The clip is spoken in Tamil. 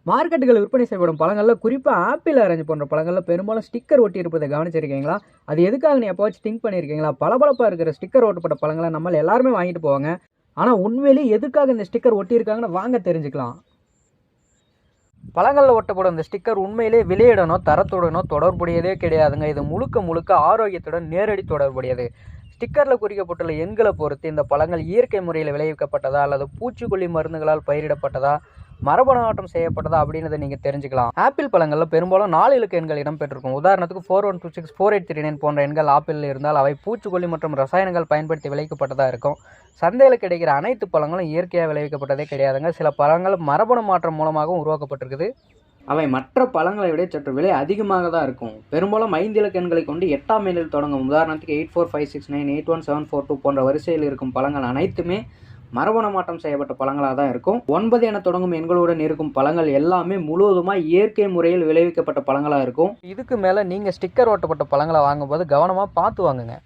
மார்க்கெட்டுகள் விற்பனை செய்யப்படும் பழங்களில் குறிப்பாக ஆப்பிள், ஆரஞ்சு போன்ற பழங்களில் பெரும்பாலும் ஸ்டிக்கர் ஒட்டி இருப்பதை கவனிச்சிருக்கீங்களா? அது எதுக்காக நீ எப்போவாச்சும் திங்க் பண்ணியிருக்கீங்களா? பளபளப்பாக இருக்கிற ஸ்டிக்கர் ஒட்டப்பட்ட பழங்களை நம்ம எல்லாருமே வாங்கிட்டு போவாங்க. ஆனால் உண்மையிலேயே எதுக்காக இந்த ஸ்டிக்கர் ஒட்டியிருக்காங்கன்னு வாங்க தெரிஞ்சுக்கலாம். பழங்களில் ஒட்டப்படும் இந்த ஸ்டிக்கர் உண்மையிலேயே விலையுடனோ தரத்துடனோ தொடர்புடையதே கிடையாதுங்க. இது முழுக்க ஆரோக்கியத்துடன் நேரடி தொடர்புடையது. ஸ்டிக்கரில் குறிக்கப்பட்டுள்ள எண்களை பொறுத்து இந்த பழங்கள் இயற்கை முறையில் விளைவிக்கப்பட்டதா அல்லது பூச்சிக்கொல்லி மருந்துகளால் பயிரிடப்பட்டதா, மரபணு மாற்றம் செய்யப்பட்டதா அப்படின்றத நீங்கள் தெரிஞ்சுக்கலாம். ஆப்பிள் பழங்களில் பெரும்பாலும் 4 இலக்க எண்கள் இடம்பெற்றிருக்கும். உதாரணத்துக்கு 4126, 4839 போன்ற எண்கள் ஆப்பிளில் இருந்தால் அவை பூச்சிக்கொல்லி மற்றும் ரசாயனங்கள் பயன்படுத்தி விளைவிக்கப்பட்டதாக இருக்கும். சந்தையில் கிடைக்கிற அனைத்து பழங்களும் இயற்கையாக விளைவிக்கப்பட்டதே கிடையாதுங்க. சில பழங்கள் மரபணு மாற்றம் மூலமாகவும் உருவாக்கப்பட்டிருக்குது. அவை மற்ற பழங்களை விட சற்று விலை அதிகமாக தான் இருக்கும். பெரும்பாலும் 5 இலக்க எண்களை கொண்டு 8ஆம் எண்ணில் தொடங்கும். உதாரணத்துக்கு 845698, 81742 போன்ற வரிசையில் இருக்கும் பழங்கள் அனைத்துமே மரபணு மாற்றம் செய்யப்பட்ட பழங்களாக தான் இருக்கும். 9 என தொடங்கும் எண்களுடன் இருக்கும் பழங்கள் எல்லாமே முழுவதுமாக இயற்கை முறையில் விளைவிக்கப்பட்ட பழங்களாக இருக்கும். இதுக்கு மேலே நீங்கள் ஸ்டிக்கர் ஓட்டப்பட்ட பழங்களை வாங்கும்போது கவனமாக பார்த்து வாங்குங்க.